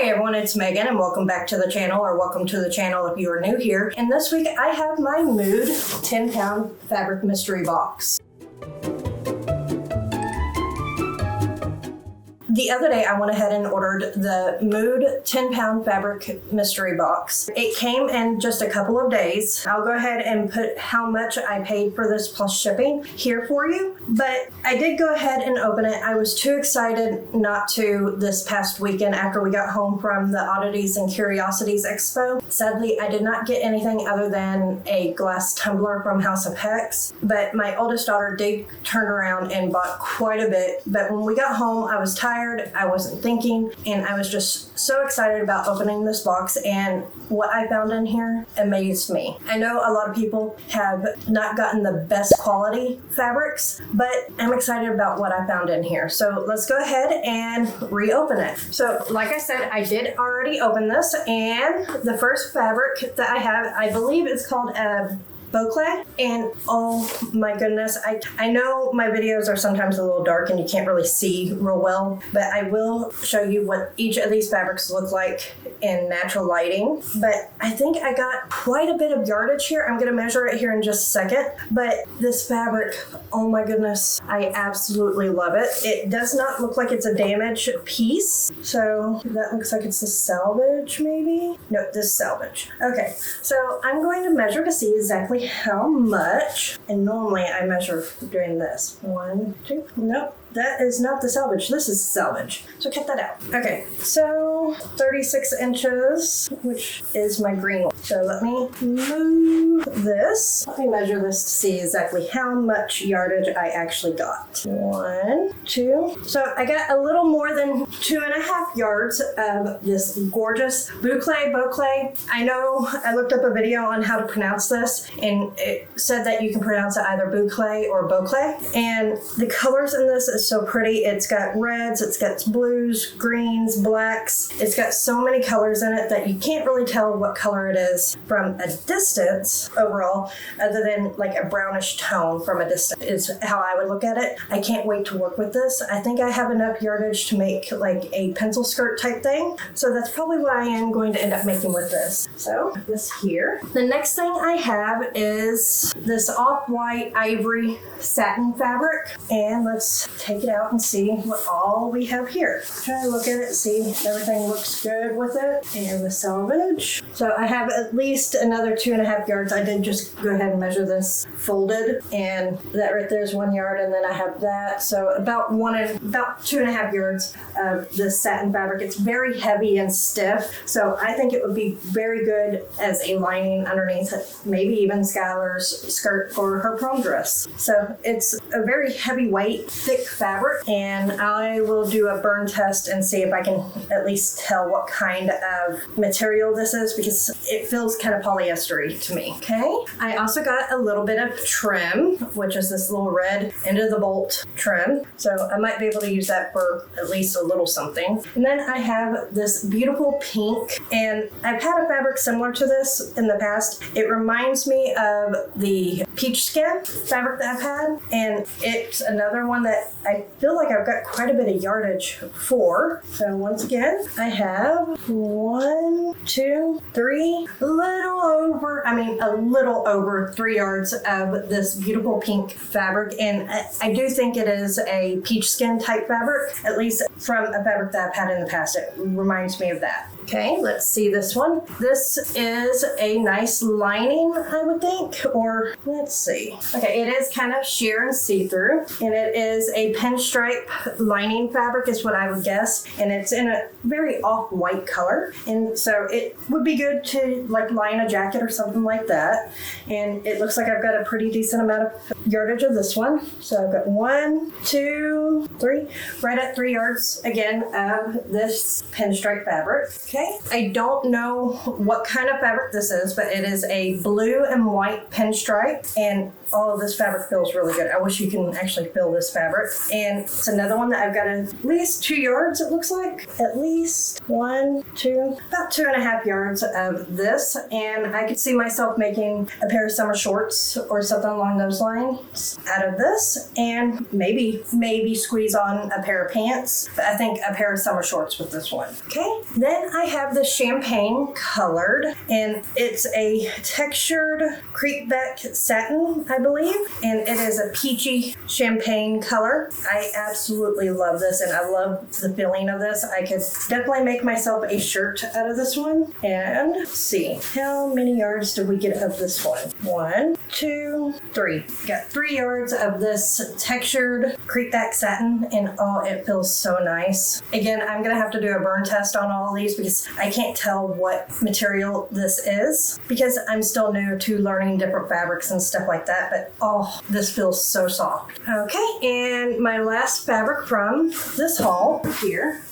Hi everyone, it's Megan and welcome back to the channel, or welcome to the channel if you are new here. And this week I have my Mood 10-pound fabric mystery box. The other day I went ahead and ordered the Mood 10-pound fabric mystery box. It came in just a couple of days. I'll go ahead and put how much I paid for this plus shipping here for you. But I did go ahead and open it. I was too excited not to this past weekend after we got home from the Oddities and Curiosities Expo. Sadly, I did not get anything other than a glass tumbler from House of Hex. But my oldest daughter did turn around and bought quite a bit. But when we got home, I was tired. I wasn't thinking, and I was just so excited about opening this box, and what I found in here amazed me. I know a lot of people have not gotten the best quality fabrics, but I'm excited about what I found in here. So let's go ahead and reopen it. So like I said, I did already open this, and the first fabric that I have, I believe it's called Boucle, and oh my goodness, I know my videos are sometimes a little dark and you can't really see real well, but I will show you what each of these fabrics look like in natural lighting. But I think I got quite a bit of yardage here. I'm gonna measure it here in just a second, but this fabric, oh my goodness, I absolutely love it. It does not look like it's a damaged piece, so that looks like it's a salvage maybe? No, this is salvage. Okay, so I'm going to measure to see exactly how much, and normally I measure doing this. 1, 2, nope, that is not the salvage. This is salvage. So cut that out. Okay, so 36 inches, which is my green one. So let me move this. Let me measure this to see exactly how much yardage I actually got. 1, 2. So I got a little more than 2.5 yards of this gorgeous boucle. I know I looked up a video on how to pronounce this, and it said that you can pronounce it either boucle or boucle. And the colors in this is so pretty. It's got reds, it's got blues, greens, blacks. It's got so many colors in it that you can't really tell what color it is from a distance overall, other than like a brownish tone from a distance is how I would look at it. I can't wait to work with this. I think I have enough yardage to make like a pencil skirt type thing. So that's probably what I am going to end up making with this. So this here. The next thing I have is this off-white ivory satin fabric, and let's take it out and see what all we have here. Try to look at it, see if everything looks good with it, and the salvage. So I have at least another 2.5 yards. I did just go ahead and measure this folded, and that right there is 1 yard, and then I have that. So about 2.5 yards of this satin fabric. It's very heavy and stiff, so I think it would be very good as a lining underneath it, maybe even Skylar's skirt for her prom dress. So it's a very heavyweight, thick fabric, and I will do a burn test and see if I can at least tell what kind of material this is, because it feels kind of polyester-y to me. Okay, I also got a little bit of trim, which is this little red end of the bolt trim, so I might be able to use that for at least a little something. And then I have this beautiful pink, and I've had a fabric similar to this in the past. It reminds me of the peach skin fabric that I've had, and it's another one that I feel like I've got quite a bit of yardage for. So once again, I have 1, 2, 3, a little over 3 yards of this beautiful pink fabric, and I do think it is a peach skin type fabric, at least from a fabric that I've had in the past. It reminds me of that. Okay, let's see this one. This is a nice lining, I would think, or let's see. Okay, it is kind of sheer and see-through, and it is a pinstripe lining fabric is what I would guess, and it's in a very off-white color, and so it would be good to like line a jacket or something like that. And it looks like I've got a pretty decent amount of yardage of this one. So I've got 1, 2, 3, right at 3 yards again of this pinstripe fabric. Okay, I don't know what kind of fabric this is, but it is a blue and white pinstripe, and all of this fabric feels really good. I wish you can actually feel this fabric. And it's another one that I've got at least 2 yards, it looks like. At least 1, 2, about 2.5 yards of this. And I could see myself making a pair of summer shorts or something along those lines out of this. And maybe squeeze on a pair of pants. But I think a pair of summer shorts with this one. Okay. Then I have the champagne colored. And it's a textured creepback satin, I believe. And it is a peachy champagne color. I absolutely love this, and I love the feeling of this. I could definitely make myself a shirt out of this one. And let's see, how many yards did we get of this one? 1, 2, 3. Got 3 yards of this textured creepback satin, and oh, it feels so nice. Again, I'm gonna have to do a burn test on all of these because I can't tell what material this is because I'm still new to learning different fabrics and stuff like that, but oh, this feels so soft. Okay, and my last fabric from this haul here,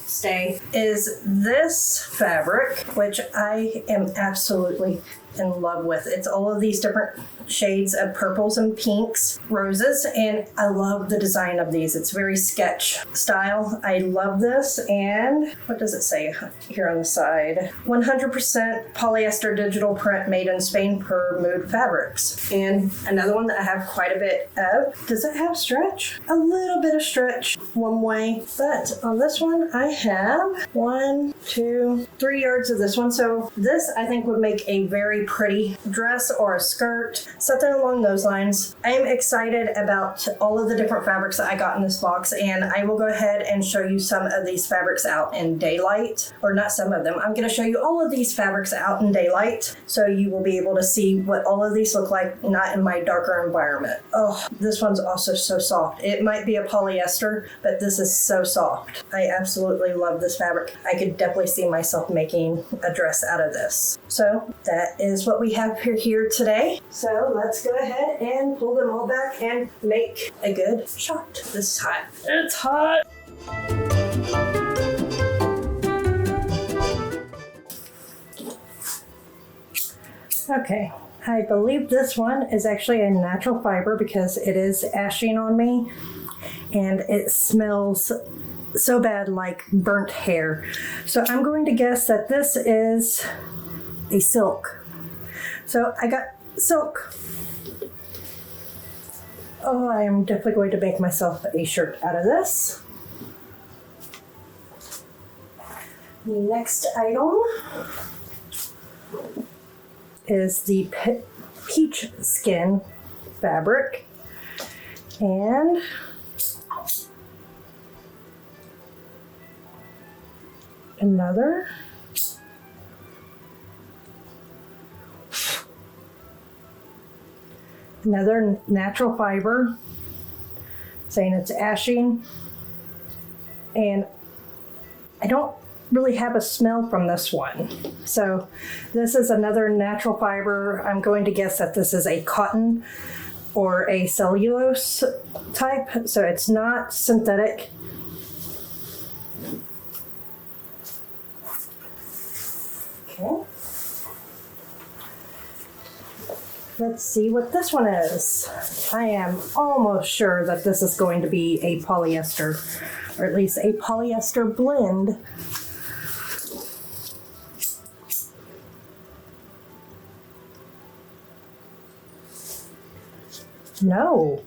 is this fabric, which I am absolutely in love with. It's all of these different shades of purples and pinks, roses, and I love the design of these. It's very sketch style. I love this. And what does it say here on the side? 100% polyester digital print made in Spain per Mood Fabrics. And another one that I have quite a bit of. Does it have stretch? A little bit of stretch one way, but on this one I have 1, 2, 3 yards of this one. So this I think would make a very pretty dress or a skirt, something along those lines. I am excited about all of the different fabrics that I got in this box, and I will go ahead and show you some of these fabrics out in daylight, or not some of them. I'm going to show you all of these fabrics out in daylight, so you will be able to see what all of these look like, not in my darker environment. Oh, this one's also so soft. It might be a polyester, but this is so soft. I absolutely love this fabric. I could definitely see myself making a dress out of this. So that is what we have here today. So let's go ahead and pull them all back and make a good shot. This is hot. It's hot. Okay, I believe this one is actually a natural fiber because it is ashing on me and it smells so bad like burnt hair. So I'm going to guess that this is a silk. So I got silk. Oh, I am definitely going to make myself a shirt out of this. Next item is the peach skin fabric. And another. Another natural fiber, saying it's ashing, and I don't really have a smell from this one. So this is another natural fiber. I'm going to guess that this is a cotton or a cellulose type, so it's not synthetic. Okay. Let's see what this one is. I am almost sure that this is going to be a polyester, or at least a polyester blend. No.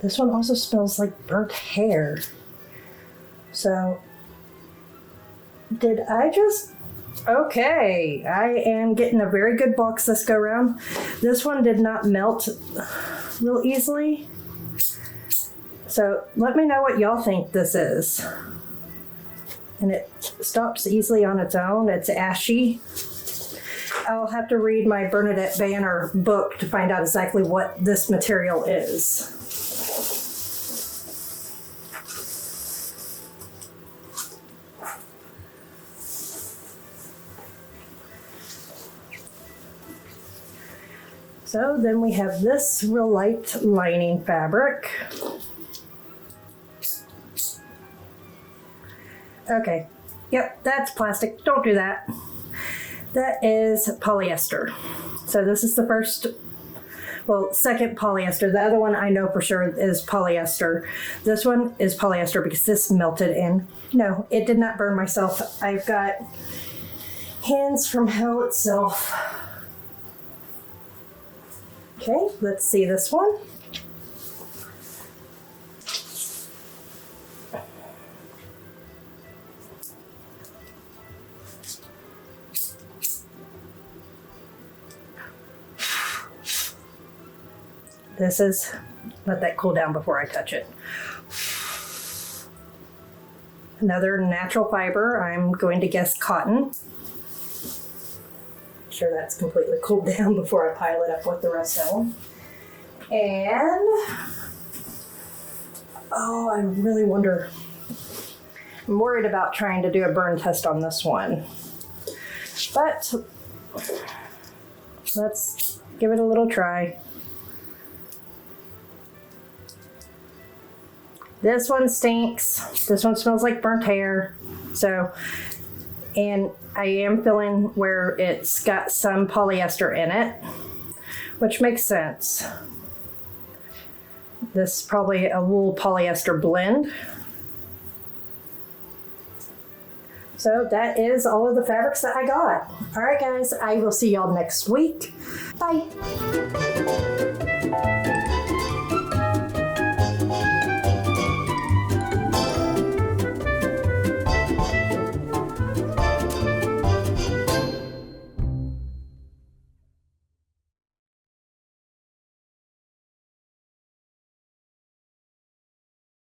This one also smells like burnt hair. So, did I just... Okay, I am getting a very good box this go round. This one did not melt real easily. So let me know what y'all think this is. And it stops easily on its own. It's ashy. I'll have to read my Bernadette Banner book to find out exactly what this material is. So then we have this real light lining fabric. Okay, yep, that's plastic. Don't do that. That is polyester. So this is the first Well, second polyester. The other one I know for sure is polyester. This one is polyester because this melted in. No, it did not burn myself. I've got hands from hell itself. Okay, let's see this one. This is, let that cool down before I touch it. Another natural fiber, I'm going to guess cotton. Sure that's completely cooled down before I pile it up with the rest of them. And, oh, I really wonder, I'm worried about trying to do a burn test on this one. But let's give it a little try. This one stinks. This one smells like burnt hair. So, and I am feeling where it's got some polyester in it, which makes sense. This is probably a wool polyester blend. So that is all of the fabrics that I got. All right, guys, I will see y'all next week. Bye.